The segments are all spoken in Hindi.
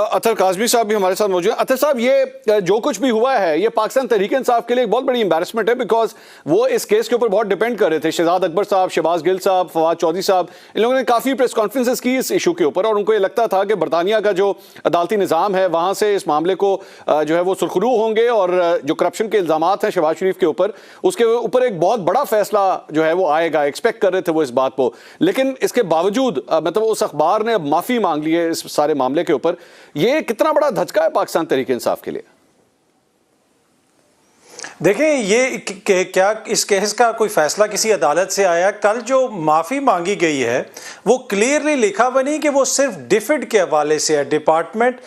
अतर काज़मी साहब भी हमारे साथ मौजूद हैं। अतर साहब, ये जो कुछ भी हुआ है ये पाकिस्तान तहरीक इंसाफ के लिए एक बहुत बड़ी एम्बैरसमेंट है, बिकॉज वो इस केस के ऊपर बहुत डिपेंड कर रहे थे। शहजाद अकबर साहब, शहबाज गिल साहब, फवाद चौधरी साहब, इन लोगों ने काफ़ी प्रेस कॉन्फ्रेंसेस की इस इशू के ऊपर, और उनको ये लगता था कि बरतानिया का जो अदालती निज़ाम है वहाँ से इस मामले को जो है वो सुरखरू होंगे, और जो करप्शन के इल्ज़ाम हैं शहबाज शरीफ के ऊपर, उसके ऊपर एक बहुत बड़ा फैसला जो है वो आएगा। एक्सपेक्ट कर रहे थे वो इस बात को, लेकिन इसके बावजूद मतलब उस अखबार ने अब माफ़ी मांग ली है इस सारे मामले के ऊपर। ये कितना बड़ा धचका है पाकिस्तान तहरीक इंसाफ के लिए? देखें, ये क्या इस केस का कोई फैसला किसी अदालत से आया? कल जो माफ़ी मांगी गई है वो क्लियरली लिखा हुआ नहीं कि वो सिर्फ डिफिड के हवाले से है, डिपार्टमेंट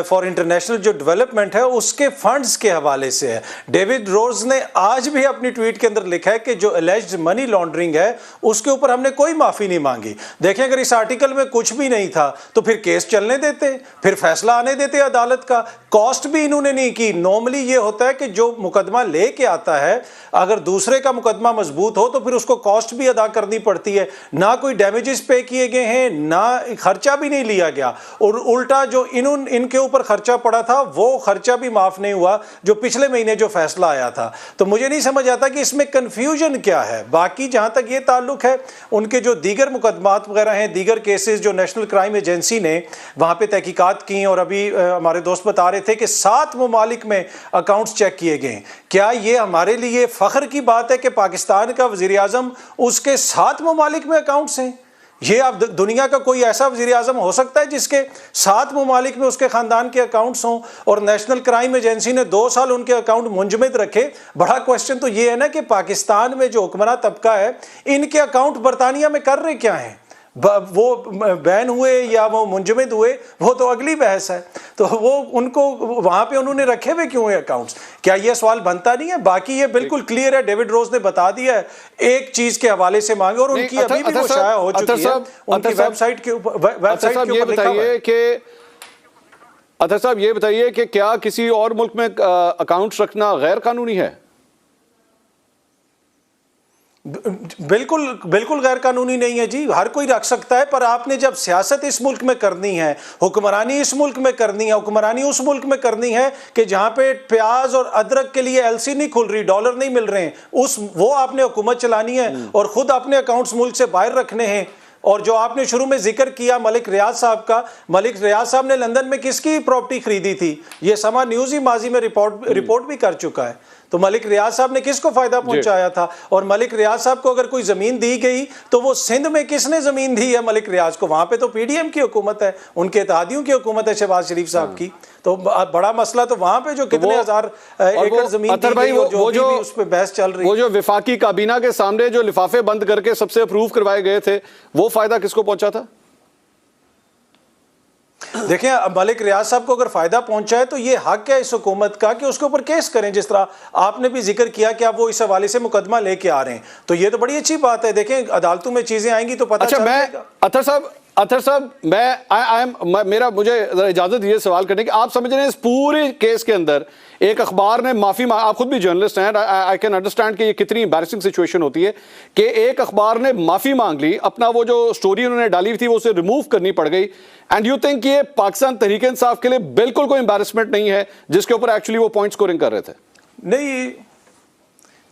फॉर इंटरनेशनल जो डेवलपमेंट है उसके फंड्स के हवाले से है। डेविड रोज ने आज भी अपनी ट्वीट के अंदर लिखा है कि जो एलिज्ड मनी लॉन्ड्रिंग है उसके ऊपर हमने कोई माफ़ी नहीं मांगी। देखें, अगर इस आर्टिकल में कुछ भी नहीं था तो फिर केस चलने देते, फिर फैसला आने देते अदालत का। कॉस्ट भी इन्होंने नहीं की। नॉर्मली ये होता है कि जो मुकदमा लेके आता है, अगर दूसरे का मुकदमा मजबूत हो तो फिर उसको कॉस्ट भी अदा करनी पड़ती है। ना कोई डैमेजेस पे किए गए हैं, ना खर्चा भी नहीं लिया गया, और उल्टा जो इनके ऊपर खर्चा पड़ा था वो खर्चा भी माफ नहीं हुआ जो पिछले महीने जो फैसला आया था। तो मुझे नहीं समझ आता कि इसमें कंफ्यूजन क्या है। बाकी जहां तक ये ताल्लुक है, उनके जो दीगर मुकदमात वगैरह हैं, दीगर केसेस जो नेशनल क्राइम एजेंसी ने वहां पे तहकीकात की, और अभी हमारे दोस्त बता रहे थे कि 7 ममालिक में अकाउंट्स चेक किए गए। क्या ये हमारे लिए फख्र की बात है कि पाकिस्तान का वज़ीर आज़म उसके 7 ममालिक में अकाउंट्स हैं? ये आप दुनिया का कोई ऐसा वज़ीर आज़म हो सकता है जिसके 7 ममालिक में उसके ख़ानदान के अकाउंट्स हों, और नेशनल क्राइम एजेंसी ने 2 साल उनके अकाउंट मुंजमद रखे? बड़ा क्वेश्चन तो ये है ना कि पाकिस्तान में जो हुक्मरान तबका है, इनके अकाउंट बरतानिया में कर रहे क्या हैं? वो बैन हुए या वो मुंजमद हुए, वो तो अगली बहस है। तो वो उनको वहां पे उन्होंने रखे हुए क्यों है अकाउंट्स? क्या ये सवाल बनता नहीं है? बाकी ये बिल्कुल क्लियर है, डेविड रोज ने बता दिया है, एक चीज के हवाले से मांगे, और उनकी अभी भी वो शाया हो चुकी है उनकी वेबसाइट के ऊपर लिखा हुआ है। अतर साहब, ये बताइए कि क्या किसी और मुल्क में अकाउंट्स रखना गैर कानूनी है? बिल्कुल बिल्कुल गैर कानूनी नहीं है जी, हर कोई रख सकता है। पर आपने जब सियासत इस मुल्क में करनी है, हुक्मरानी इस मुल्क में करनी है, हुक्मरानी उस मुल्क में करनी है कि जहां पे प्याज और अदरक के लिए एलसी नहीं खुल रही, डॉलर नहीं मिल रहे हैं, वो आपने हुकूमत चलानी है और खुद अपने अकाउंट्स मुल्क से बाहर रखने हैं। और जो आपने शुरू में जिक्र किया मलिक रियाज साहब का, मलिक रियाज साहब ने लंदन में किसकी प्रॉपर्टी खरीदी थी? ये समा न्यूज़ ही माजी में रिपोर्ट भी कर चुका है। तो मलिक रियाज साहब ने किसको फायदा पहुंचाया था? और मलिक रियाज साहब को अगर कोई जमीन दी गई तो वो सिंध में किसने जमीन दी है मलिक रियाज को? वहां पे तो पीडीएम की हुकूमत है, उनके इत्तेहादियों की हुकूमत है शहबाज शरीफ साहब की। तो बड़ा मसला तो वहां पे जो कितने हजार एकड़ जमीन दी गई, वो जो उस पे बहस चल रही है। वो जो विफाकी काबीना के सामने जो लिफाफे बंद करके सबसे अप्रूव करवाए गए थे, वो फायदा किसको पहुंचा था? देखें, मलिक रियाज साहब को अगर फायदा पहुंचा है तो ये हक है इस हुकूमत का कि उसके ऊपर केस करें, जिस तरह आपने भी जिक्र किया कि आप वो इस हवाले से मुकदमा लेके आ रहे हैं, तो ये तो बड़ी अच्छी बात है। देखें, अदालतों में चीजें आएंगी तो पता चल जाएगा। अतर साहब, मुझे इजाजत दीजिए सवाल करने की। आप समझ रहे हैं इस पूरे केस के अंदर एक अखबार ने माफी मांगी, आप खुद भी जर्नलिस्ट हैं, आई कैन अंडरस्टैंड कि ये कितनी एम्बैरेसिंग सिचुएशन होती है कि एक अखबार ने माफी मांग ली, अपना वो जो स्टोरी उन्होंने डाली थी वो उसे रिमूव करनी पड़ गई, एंड यू थिंक ये पाकिस्तान तहरीक इंसाफ के लिए बिल्कुल कोई एम्बैरेसमेंट नहीं है जिसके ऊपर एक्चुअली वो पॉइंट स्कोरिंग कर रहे थे?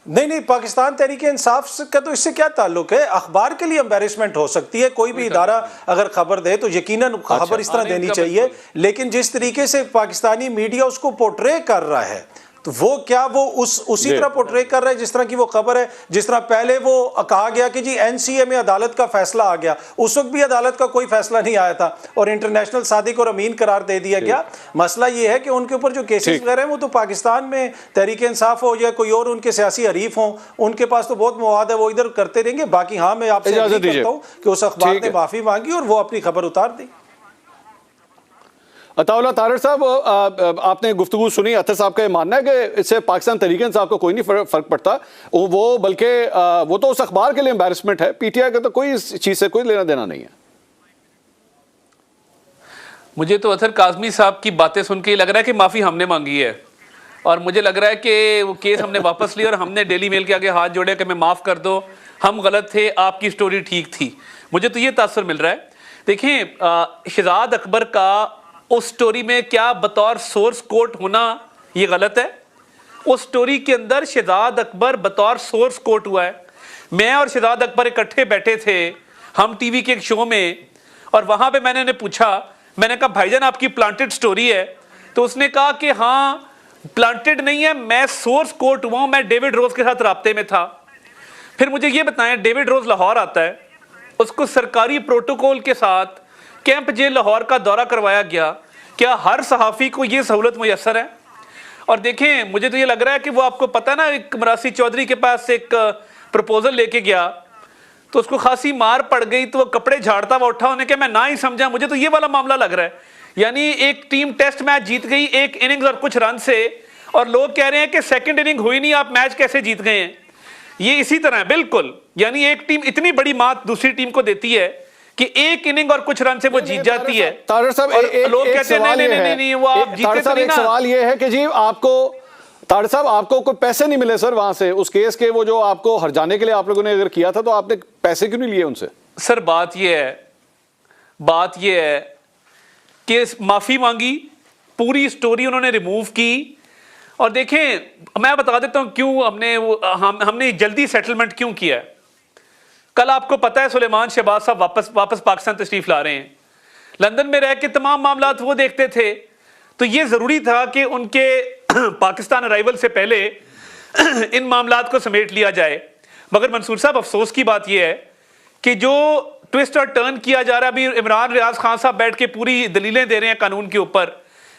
नहीं, पाकिस्तान तहरीक इंसाफ का तो इससे क्या ताल्लुक है? अखबार के लिए एम्बैरेसमेंट हो सकती है, कोई भी इदारा अगर खबर दे तो यकीनन खबर इस तरह देनी चाहिए, लेकिन जिस तरीके से पाकिस्तानी मीडिया उसको पोर्ट्रे कर रहा है, तो वो क्या वो उसी तरह पोर्ट्रे कर रहा है जिस तरह की वो खबर है। जिस तरह पहले वो कहा गया कि जी एनसीए में अदालत का फैसला आ गया, उस वक्त भी अदालत का कोई फैसला नहीं आया था और इंटरनेशनल सादिक और अमीन करार दे दिया गया। मसला ये है कि उनके ऊपर जो केसेस वगैरह हैं वो तो पाकिस्तान में तहरीक इंसाफ हो या कोई और उनके सियासी हरीफ हों, उनके पास तो बहुत मवाद है, वो इधर करते रहेंगे। बाकी हाँ, मैं आपसे करता हूँ कि उस अखबार ने माफी मांगी और वो अपनी खबर उतार दी। अताउल्लाह तारिर साहब, आपने गुफ्तगू सुनी, अतर साहब का ये मानना है कि इससे पाकिस्तान तहरीक इंसाफ को कोई नहीं फर्क पड़ता, वो बल्कि वो तो उस अखबार के लिए एम्बैरेसमेंट है, पीटीआई का तो कोई इस चीज से कोई लेना देना नहीं है। मुझे तो अतर काज़मी साहब की बातें सुन के लग रहा है कि माफी हमने मांगी है, और मुझे लग रहा है कि वो केस हमने वापस लिया और हमने डेली मेल के आगे हाथ जोड़े कि मैं माफ कर दो, हम गलत थे, आपकी स्टोरी ठीक थी। मुझे तो ये तासर मिल रहा है। देखिए, शहजाद अकबर का उस स्टोरी में क्या बतौर सोर्स कोट होना ये गलत है? उस स्टोरी के अंदर शहजाद अकबर बतौर सोर्स कोट हुआ है। मैं और शहजाद अकबर इकट्ठे बैठे थे हम टीवी के एक शो में, और वहां पे मैंने उन्हें पूछा, मैंने कहा भाईजान आपकी प्लांटेड स्टोरी है? तो उसने कहा कि हाँ प्लांटेड नहीं है, मैं सोर्स कोट हुआ हूं, मैं डेविड रोज के साथ राब्ते में था। फिर मुझे ये बताएं, डेविड रोज लाहौर आता है, उसको सरकारी प्रोटोकॉल के साथ कैंप जेल लाहौर का दौरा करवाया गया, क्या हर सहाफ़ी को ये सहूलत मुयस्सर है? और देखें, मुझे तो ये लग रहा है कि वो आपको पता ना, एक मरासी चौधरी के पास एक प्रपोजल लेके गया तो उसको खासी मार पड़ गई, तो वो कपड़े झाड़ता हुआ उठा, उन्हें क्या मैं ना ही समझा। मुझे तो ये वाला मामला लग रहा है, यानी एक टीम टेस्ट मैच जीत गई एक इनिंग्स और कुछ रन से, और लोग कह रहे हैं कि सेकंड इनिंग हुई नहीं, आप मैच कैसे जीत गए हैं? ये इसी तरह है बिल्कुल, यानी एक टीम इतनी बड़ी मात दूसरी टीम को देती है कि एक इनिंग और कुछ रन से वो जीत जाती है। तारड़ साहब, लोग कहते हैं नहीं वो आप जीते तो नहीं ना। सवाल ये है कि जी आपको, तारड़ साहब, आपको कोई पैसे नहीं मिले सर वहां से उस केस के, वो जो आपको हर जाने के लिए आप लोगों ने अगर किया था तो आपने पैसे क्यों नहीं लिए उनसे? सर बात ये है कि माफी मांगी, पूरी स्टोरी उन्होंने रिमूव की, और देखें मैं बता देता हूं क्यों हमने जल्दी सेटलमेंट क्यों किया है। कल आपको पता है सुलेमान शहबाज साहब वापस पाकिस्तान तशरीफ ला रहे हैं, लंदन में रह के तमाम मामला वो देखते थे, तो ये जरूरी था कि उनके पाकिस्तान अराइवल से पहले इन मामलात को समेट लिया जाए। मगर मंसूर साहब, अफसोस की बात यह है कि जो ट्विस्ट और टर्न किया जा रहा है, अभी इमरान रियाज खान साहब बैठ के पूरी दलीलें दे रहे हैं कानून के ऊपर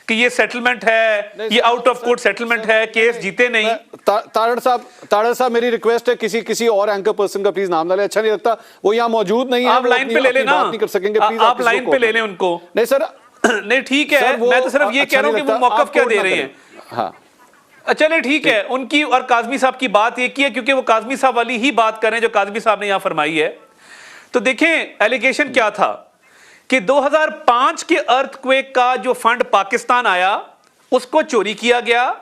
कि ये सेटलमेंट है, ये आउट ऑफ कोर्ट सेटलमेंट है, केस जीते नहीं। तारड़ साहब मेरी रिक्वेस्ट है, किसी और एंकर पर्सन का प्लीज नाम ना ले, अच्छा नहीं लगता, वो यहाँ मौजूद नहीं है, आप लाइन पे ले लेना, बात नहीं कर सकेंगे, प्लीज आप लाइन पे ले लें उनको। नहीं सर, नहीं ठीक है, मैं तो सिर्फ ये कह रहा हूं कि वो मौकफ क्या दे रहे हैं। हाँ चले ठीक है, उनकी और काजमी साहब की बात एक ही है, क्योंकि वो काजमी साहब वाली ही बात कर रहे हैं जो काजमी साहब ने यहां फरमाई है। तो देखें एलिगेशन क्या था कि 2005 के अर्थक्वेक का जो फंड पाकिस्तान आया उसको चोरी किया गया,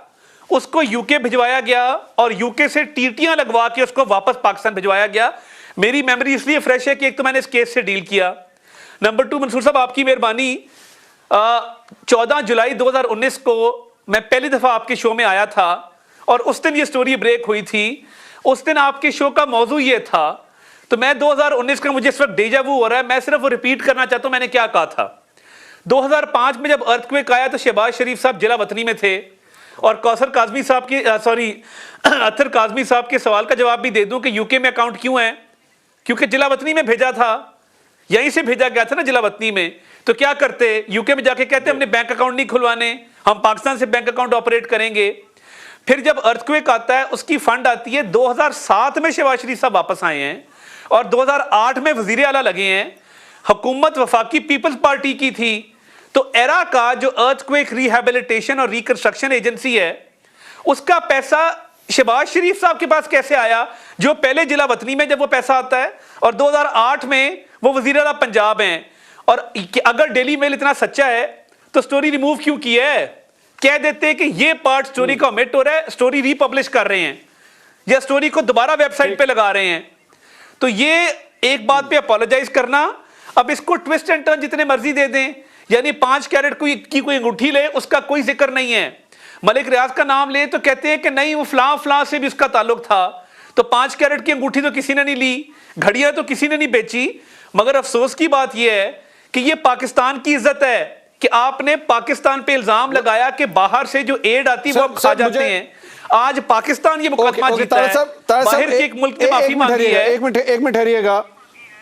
उसको यूके भिजवाया गया, और यूके से टीटियां लगवा के उसको वापस पाकिस्तान भिजवाया गया। मेरी मेमोरी इसलिए फ्रेश है कि एक तो मैंने इस केस से डील किया, नंबर 2 मंसूर साहब आपकी मेहरबानी, 14 जुलाई 2019 को मैं पहली दफा आपके शो में आया था, और उस दिन ये स्टोरी ब्रेक हुई थी। उस दिन आपके शो का मौजू ये था, तो मैं 2019 का मुझे इस वक्त डेजा वू हो रहा है, मैं सिर्फ वो रिपीट करना चाहता हूं मैंने क्या कहा था। 2005 में जब अर्थक्वेक आया तो शहबाज शरीफ साहब जिला वतनी में थे, और कौसर काजमी साहब के अत्तर काजमी साहब के सवाल का जवाब भी दे दूं कि यूके में अकाउंट क्यों है, क्योंकि जिला वतनी में भेजा था, यहीं से भेजा गया था ना जिला वतनी में। तो क्या करते, यूके में जाके कहते हमने बैंक अकाउंट नहीं खुलवाने, हम पाकिस्तान से बैंक अकाउंट ऑपरेट करेंगे। फिर जब अर्थक्वेक आता है, उसकी फंड आती है, 2007 में शहबाज शरीफ साहब वापस आए हैं, और 2008 में वजीर आला लगे हैं। हुकूमत वफाकी पीपल्स पार्टी की थी, तो एरा का जो अर्थक्वेक रिहैबिलिटेशन और रिकंस्ट्रक्शन एजेंसी है, उसका पैसा शहबाज शरीफ साहब के पास कैसे आया, जो पहले जिला वतनी में जब वो पैसा आता है, और 2008 में वो वजीर आला पंजाब हैं। और अगर डेली मेल इतना सच्चा है तो स्टोरी रिमूव क्यों की है? कह देते कि ये पार्ट स्टोरी का ओमिट हो रहा है, स्टोरी रीपब्लिश कर रहे हैं, या स्टोरी को दोबारा वेबसाइट पे लगा रहे हैं। तो ये एक बात पे अपोलोजाइज करना, अब इसको ट्विस्ट एंड टर्न जितने मर्जी दे दें, यानी 5 कैरेट की कोई अंगूठी ले, उसका कोई जिक्र नहीं है। मलिक रियाज का नाम ले तो कहते हैं कि नहीं वो फलां से भी उसका ताल्लुक था। तो 5 कैरेट की अंगूठी तो किसी ने नहीं ली, घड़ियां तो किसी ने नहीं बेची। मगर अफसोस की बात यह है कि ये पाकिस्तान की इज्जत है कि आपने पाकिस्तान पे इल्जाम लगाया कि बाहर से जो एड आती है वो खा जाते हैं। आज पाकिस्तान ये मुकदमा जीता है, बाहर के एक मुल्क ने माफी मांगी है। एक मिनट ठहरिएगा।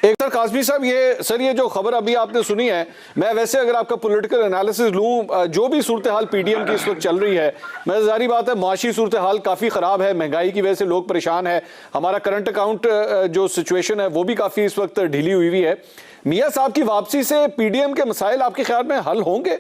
एक सर काजमी साहब, ये जो खबर अभी आपने सुनी है, मैं वैसे अगर आपका पॉलिटिकल एनालिसिस लूं, जो भी सूरत हाल पीडीएम की इस वक्त चल रही है, मैं जारी बात है माशी सूरत हाल काफ़ी ख़राब है, महंगाई की वजह से लोग परेशान है, हमारा करंट अकाउंट जो सिचुएशन है वो भी काफ़ी इस वक्त ढीली हुई है। मियाँ साहब की वापसी से पीडीएम के मसाइल आपके ख्याल में हल होंगे?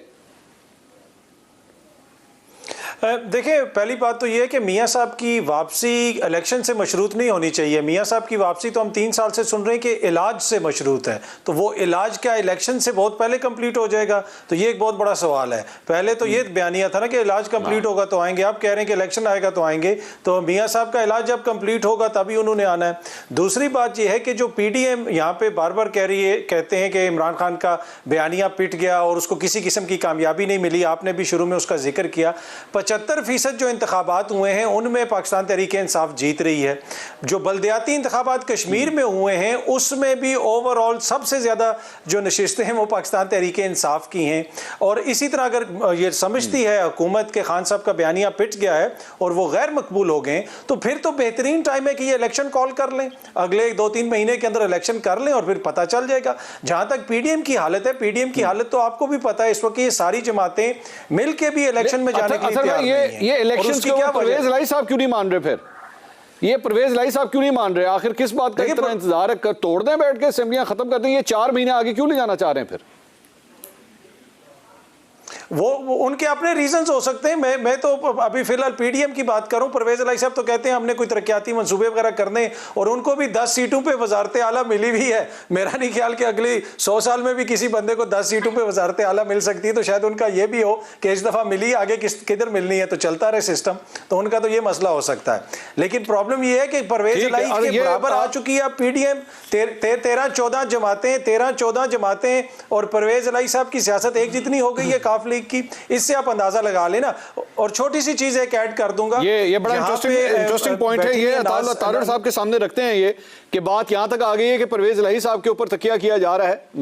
देखिए, पहली बात तो ये है कि मियाँ साहब की वापसी इलेक्शन से मशरूत नहीं होनी चाहिए। मियाँ साहब की वापसी तो हम 3 साल से सुन रहे हैं कि इलाज से मशरूत है, तो वो इलाज क्या इलेक्शन से बहुत पहले कंप्लीट हो जाएगा? तो ये एक बहुत बड़ा सवाल है। पहले तो ये बयानिया था ना कि इलाज कंप्लीट होगा तो आएंगे, आप कह रहे हैं कि इलेक्शन आएगा तो आएंगे, तो मियाँ साहब का इलाज जब कंप्लीट होगा तभी उन्होंने आना है। दूसरी बात यह है कि जो पीडीएम यहाँ पे बार बार कहते हैं कि इमरान खान का बयानिया पिट गया और उसको किसी किस्म की कामयाबी नहीं मिली, आपने भी शुरू में उसका जिक्र किया। 75% जो इंतखाबात हुए हैं उनमें पाकिस्तान तहरीक-ए-इंसाफ जीत रही है। जो बल्दियाती इंतखाबात कश्मीर में हुए हैं उसमें भी ओवरऑल सबसे ज़्यादा जो नशिस्तें हैं वो पाकिस्तान तहरीक-ए-इंसाफ की हैं। और इसी तरह अगर ये समझती है हुकूमत के खान साहब का बयानिया पिट गया है और वो गैर मकबूल हो गए, तो फिर तो बेहतरीन टाइम है कि ये इलेक्शन कॉल कर लें, अगले 2-3 महीने के अंदर इलेक्शन कर लें और फिर पता चल जाएगा। जहां तक पीडीएम की हालत है, पीडीएम की हालत तो आपको भी पता है, इस वक्त ये सारी जमातें मिलकर भी इलेक्शन में जाने के लिए तैयार नहीं हैं। ये इलेक्शन के ऊपर परवेज इलाही साहब क्यों नहीं मान रहे? फिर ये परवेज इलाही साहब क्यों नहीं मान रहे? आखिर किस बात का इतना इंतजार है? तोड़ दें बैठ के, असेंबलियां खत्म कर दें, ये 4 महीने आगे क्यों ले जाना चाह रहे हैं? फिर वो उनके अपने रीजंस हो सकते हैं। मैं तो अभी फिलहाल पीडीएम की बात करूं। परवेज इलाही साहब तो कहते हैं हमने कोई तरक्याती मंसूबे वगैरह करने, और उनको भी 10 सीटों पे वजारत आला मिली भी है। मेरा नहीं ख्याल कि अगली 100 साल में भी किसी बंदे को 10 सीटों पे वजारत आला मिल सकती है, तो शायद उनका ये भी हो कि इस दफ़ा मिली, आगे किधर मिलनी है, तो चलता रहे सिस्टम। तो उनका तो ये मसला हो सकता है। लेकिन प्रॉब्लम ये है कि परवेज इलाही के बराबर आ चुकी है पीडीएम। 13-14 जमातें और परवेज इलाही साहब की सियासत एक जितनी हो गई है काफ लीग की। इससे आप अंदाजा लगा लेना। और छोटी सी चीज एक ऐड कर दूंगा, ये बड़ा इंटरेस्टिंग पॉइंट है। ये तारड़ साहब के सामने रखते हैं ये कि बात यहां तक आ गई है कि परवेज इलाही साहब के ऊपर तकिया किया जा रहा है।